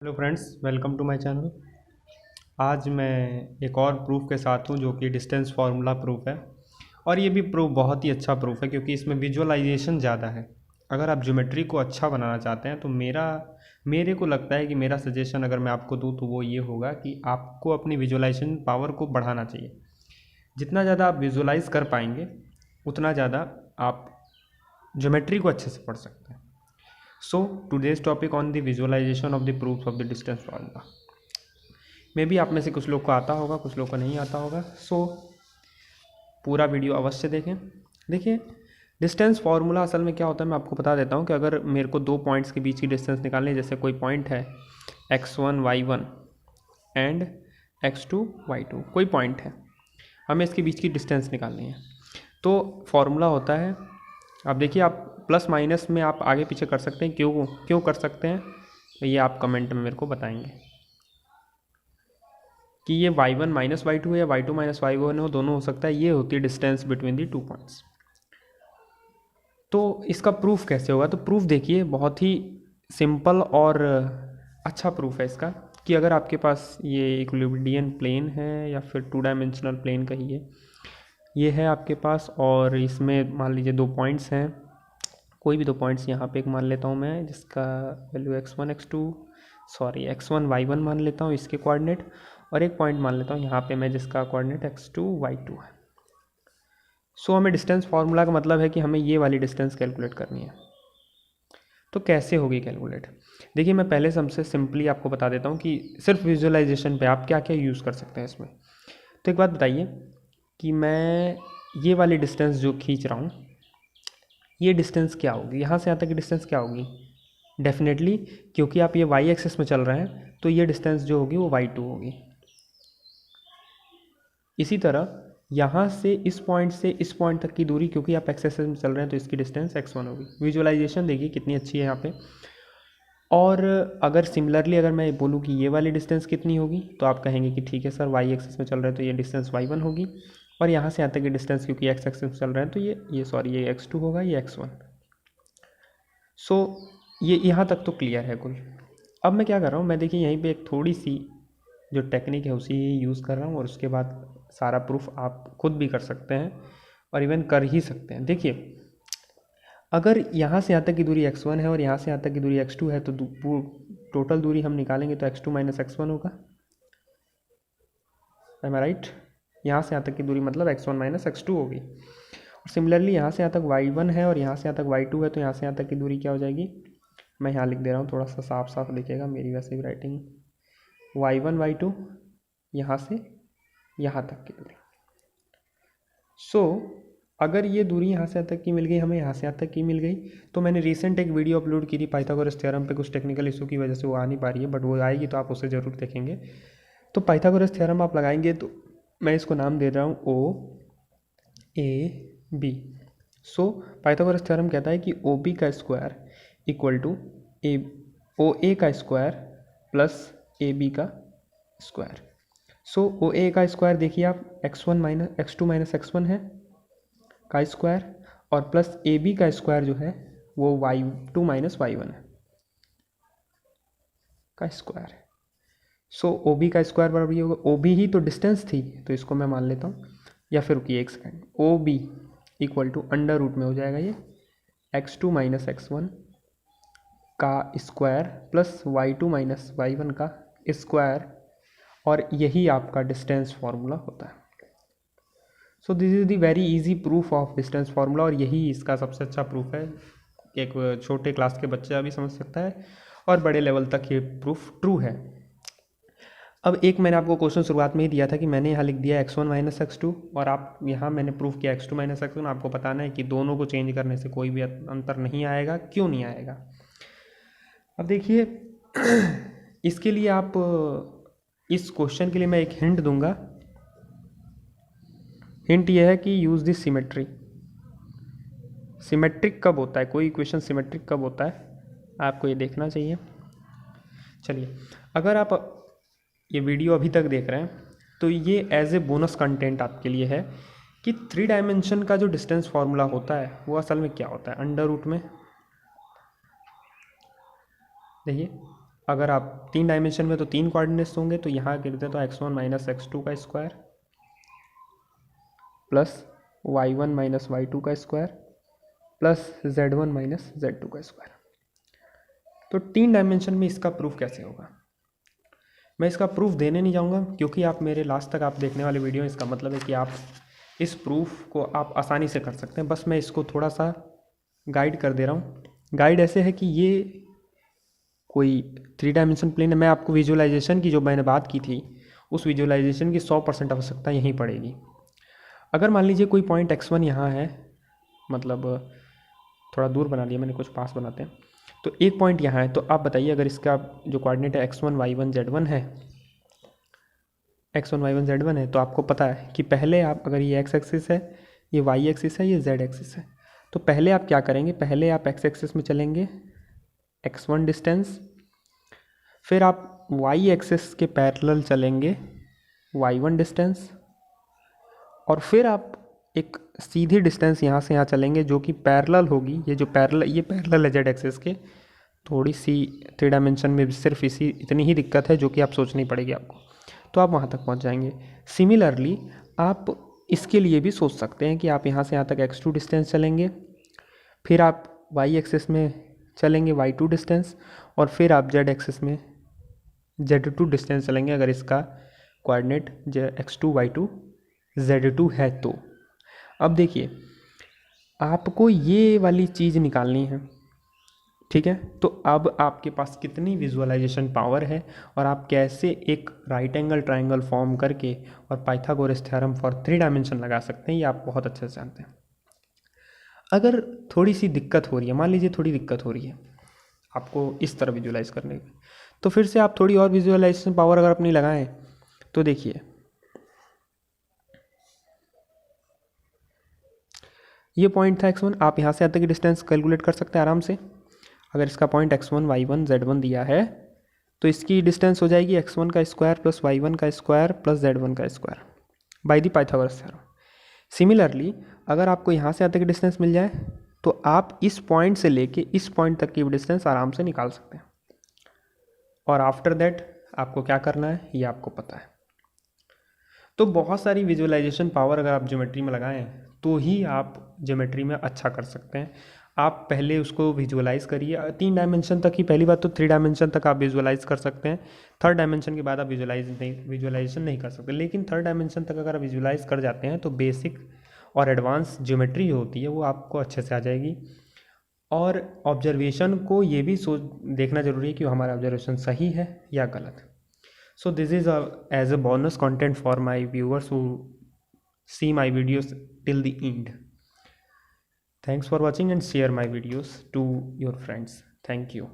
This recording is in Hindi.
Hello friends, welcome to my channel. आज मैं एक और प्रूफ के साथ हूँ जो कि डिस्टेंस फार्मूला प्रूफ है। और ये भी प्रूफ बहुत ही अच्छा प्रूफ है क्योंकि इसमें विजुअलाइजेशन ज़्यादा है। अगर आप ज्योमेट्री को अच्छा बनाना चाहते हैं तो मेरे को लगता है कि मेरा सजेशन अगर मैं आपको दूँ तो वो ये होगा कि आपको अपनी विजुअलाइजेशन पावर को बढ़ाना चाहिए। जितना ज़्यादा आप विजुअलाइज कर पाएंगे उतना ज़्यादा आप ज्योमेट्री को अच्छे से पढ़ सकते हैं। So today's topic on the visualization of the proofs of the distance formula। मे भी आप में से कुछ लोग को आता होगा, कुछ लोग को नहीं आता होगा। पूरा वीडियो अवश्य देखें। देखिए, डिस्टेंस फार्मूला असल में क्या होता है मैं आपको बता देता हूँ कि अगर मेरे को दो पॉइंट्स के बीच की डिस्टेंस निकालनी है, जैसे कोई पॉइंट है x1 y1 and x2 y2, कोई पॉइंट है, हमें इसके बीच की डिस्टेंस निकालनी है। तो फार्मूला होता है, आप देखिए, आप प्लस माइनस में आप आगे पीछे कर सकते हैं। क्यों कर सकते हैं तो ये आप कमेंट में मेरे को बताएंगे कि ये y1 माइनस y2 है या y2 माइनस y1 हो, दोनों हो सकता है। ये होती है distance between the two points. तो इसका प्रूफ कैसे होगा? तो प्रूफ देखिए, बहुत ही सिंपल और अच्छा प्रूफ है इसका कि अगर आपके पास ये इक्विलिब्रियन प्लेन है या फिर टू डायमेंशनल प्लेन कहिए, ये है आपके पास, और इसमें मान लीजिए दो पॉइंट्स हैं, कोई भी दो पॉइंट्स यहाँ पे एक मान लेता हूँ मैं जिसका वैल्यू x1 y1 मान लेता हूँ इसके कोऑर्डिनेट, और एक पॉइंट मान लेता हूँ यहाँ पे मैं जिसका कोऑर्डिनेट x2 y2 है। सो हमें डिस्टेंस फार्मूला का मतलब है कि हमें ये वाली डिस्टेंस कैलकुलेट करनी है। तो कैसे होगी कैलकुलेट? देखिए, मैं पहले सबसे सिंपली आपको बता देता हूँ कि सिर्फ विजुअलाइजेशन पे आप क्या क्या यूज़ कर सकते हैं इसमें। तो एक बात बताइए कि मैं ये वाली डिस्टेंस जो खींच रहा हूँ, ये डिस्टेंस क्या होगी? यहाँ से यहाँ तक की डिस्टेंस क्या होगी? डेफिनेटली, क्योंकि आप ये y एक्सिस में चल रहे हैं तो ये डिस्टेंस जो होगी वो y2 होगी। इसी तरह यहाँ से इस पॉइंट तक की दूरी, क्योंकि आप x एक्सिस में चल रहे हैं तो इसकी डिस्टेंस x1 होगी। विजुअलाइजेशन देखिए कितनी अच्छी है यहाँ पे। और अगर सिमिलरली अगर मैं बोलूँ कि ये वाली डिस्टेंस कितनी होगी तो आप कहेंगे कि ठीक है सर, y एक्सिस में चल रहे हैं तो ये डिस्टेंस y1 होगी, और यहाँ से यहाँ तक की डिस्टेंस क्योंकि x एक्सिस में चल रहे हैं तो ये x2 होगा, ये x1। सो ये यहाँ तक तो क्लियर है कुल। अब मैं क्या कर रहा हूँ, मैं देखिए यहीं पे एक थोड़ी सी जो टेक्निक है उसी यूज़ कर रहा हूँ, और उसके बाद सारा प्रूफ आप खुद भी कर सकते हैं और इवन कर ही सकते हैं। देखिए, अगर यहाँ से यहाँ तक की दूरी x1 है और यहाँ से यहाँ तक की दूरी x2 है तो टोटल दूरी हम निकालेंगे तो x2 माइनस x1 होगा। एम आई राइट? यहाँ से यहाँ तक की दूरी मतलब x1 माइनस x2 होगी। और सिमिलरली यहाँ से यहाँ तक y1 है और यहाँ से यहाँ तक y2 है तो यहाँ से यहाँ तक की दूरी क्या हो जाएगी? मैं यहाँ लिख दे रहा हूँ, थोड़ा सा साफ साफ लिखेगा, मेरी वैसे भी राइटिंग। y1 y2 यहाँ से यहाँ तक की दूरी। सो अगर ये दूरी यहाँ से यहाँ तक की मिल गई, हमें यहाँ से यहाँ तक की मिल गई, तो मैंने रिसेंट एक वीडियो अपलोड की थी पाइथागोरस थ्योरम पे। कुछ टेक्निकल इशू की वजह से वो आ नहीं पा रही है, बट वो आएगी तो आप उसे ज़रूर देखेंगे। तो पाइथागोरस थ्योरम आप लगाएंगे तो मैं इसको नाम दे रहा हूँ OAB। सो पाइथागोरस थ्योरम कहता है कि OB का स्क्वायर इक्वल टू OA का स्क्वायर प्लस AB का स्क्वायर। सो OA का स्क्वायर देखिए आप x2 माइनस x1 है का स्क्वायर, और प्लस AB का स्क्वायर जो है वो y2 माइनस y1 है का स्क्वायर है। सो OB का स्क्वायर बराबर ये होगा, OB ही तो डिस्टेंस थी तो इसको मैं मान लेता हूँ, या फिर रुकिए एक second, OB equal to under root में हो जाएगा ये x2 माइनस x1 का square plus y2 minus y1 का स्क्वायर, और यही आपका डिस्टेंस फार्मूला होता है। So this is the very easy proof of distance formula, और यही इसका सबसे अच्छा प्रूफ है। एक छोटे क्लास के बच्चा भी समझ सकता है और बड़े लेवल तक ये प्रूफ ट्रू है। अब एक मैंने आपको क्वेश्चन शुरुआत में ही दिया था कि मैंने यहाँ लिख दिया x1 माइनस x2, और आप यहाँ मैंने प्रूफ किया x2 माइनस x1। आपको बताना है कि दोनों को चेंज करने से कोई भी अंतर नहीं आएगा। क्यों नहीं आएगा? अब देखिए, इसके लिए आप, इस क्वेश्चन के लिए मैं एक हिंट दूंगा। हिंट ये है कि यूज़ दिस सिमेट्री। सिमेट्रिक कब होता है, कोई इक्वेशन सिमेट्रिक कब होता है आपको ये देखना चाहिए। चलिए, अगर आप ये वीडियो अभी तक देख रहे हैं तो ये एज ए बोनस कंटेंट आपके लिए है कि 3 डायमेंशन का जो डिस्टेंस फार्मूला होता है वो असल में क्या होता है। अंडर रूट में देखिए, अगर आप 3 डायमेंशन में तो 3 कोऑर्डिनेट्स होंगे, तो यहाँ गिरते तो x1 माइनस x2 का square plus y1 minus y2 का square plus z1 minus z2 का स्क्वायर। तो 3 डायमेंशन में इसका प्रूफ कैसे होगा? मैं इसका प्रूफ देने नहीं जाऊँगा, क्योंकि आप मेरे लास्ट तक आप देखने वाले वीडियो, इसका मतलब है कि आप इस प्रूफ को आप आसानी से कर सकते हैं। बस मैं इसको थोड़ा सा गाइड कर दे रहा हूँ। गाइड ऐसे है कि ये कोई 3 डायमेंशन प्लेन है। मैं आपको विजुअलाइजेशन की जो मैंने बात की थी, उस विजुअलाइजेशन की 100% आवश्यकता यहीं पड़ेगी। अगर मान लीजिए कोई पॉइंट x1 यहाँ है, मतलब थोड़ा दूर बना लिया मैंने, कुछ पास बनाते हैं। तो एक पॉइंट यहाँ है, तो आप बताइए अगर इसका जो कोऑर्डिनेट है x1 y1 z1 है, x1 y1 z1 है, तो आपको पता है कि पहले आप, अगर ये x एक्सिस है, ये y एक्सिस है, ये z एक्सिस है, तो पहले आप क्या करेंगे? पहले आप x एक्सिस में चलेंगे x1 डिस्टेंस, फिर आप y एक्सिस के पैरेलल चलेंगे y1 डिस्टेंस, और फिर आप एक सीधी डिस्टेंस यहाँ से यहाँ चलेंगे जो कि पैरेलल होगी। ये जो ये पैरेलल है z एक्सिस के। थोड़ी सी 3 डायमेंशन में सिर्फ इतनी ही दिक्कत है जो कि आप सोचनी पड़ेगी आपको, तो आप वहाँ तक पहुँच जाएंगे। सिमिलरली आप इसके लिए भी सोच सकते हैं कि आप यहाँ से यहाँ तक x2 डिस्टेंस चलेंगे, फिर आप y एक्सिस में चलेंगे y2 डिस्टेंस, और फिर आप z एक्सिस में z2 डिस्टेंस चलेंगे, अगर इसका कोऑर्डिनेट x2 y2 z2 है तो। अब देखिए, आपको ये वाली चीज़ निकालनी है, ठीक है? तो अब आपके पास कितनी विजुअलाइजेशन पावर है, और आप कैसे एक राइट एंगल ट्रायंगल फॉर्म करके और पाइथागोरस थ्योरम फॉर 3 डायमेंशन लगा सकते हैं, ये आप बहुत अच्छे से जानते हैं। अगर थोड़ी सी दिक्कत हो रही है, मान लीजिए थोड़ी दिक्कत हो रही है आपको इस तरह विजुअलाइज करने में, तो फिर से आप थोड़ी और विजुअलाइजेशन पावर अगर अपनी लगाएं, तो देखिए ये पॉइंट था x1, आप यहाँ से यहाँ तक की डिस्टेंस कैलकुलेट कर सकते हैं आराम से। अगर इसका पॉइंट x1 y1 z1 दिया है, तो इसकी डिस्टेंस हो जाएगी x1 का स्क्वायर प्लस y1 का स्क्वायर प्लस z1 का square by the Pythagoras theorem. Similarly अगर आपको यहाँ से यहाँ तक की डिस्टेंस मिल जाए, तो आप इस पॉइंट से लेके इस पॉइंट तक की डिस्टेंस आराम से निकाल सकते हैं। और आफ्टर दैट आपको क्या करना है ये आपको पता है। तो बहुत सारी विजुअलाइजेशन पावर अगर आप ज्योमेट्री में लगाएं, तो ही आप ज्योमेट्री में अच्छा कर सकते हैं। आप पहले उसको विजुअलाइज करिए 3 डायमेंशन तक ही। पहली बात तो 3 डायमेंशन तक आप विजुअलाइज कर सकते हैं, 3rd डायमेंशन के बाद आप विजुअलाइजेशन नहीं कर सकते। लेकिन 3rd डायमेंशन तक अगर आप विजुअलाइज कर जाते हैं, तो बेसिक और एडवांस ज्योमेट्री जो होती है वो आपको अच्छे से आ जाएगी। और ऑब्जर्वेशन को ये भी देखना जरूरी है कि हमारा ऑब्जर्वेशन सही है या गलत। So this is as a bonus content for my viewers who see my videos till the end. Thanks for watching and share my videos to your friends. Thank you.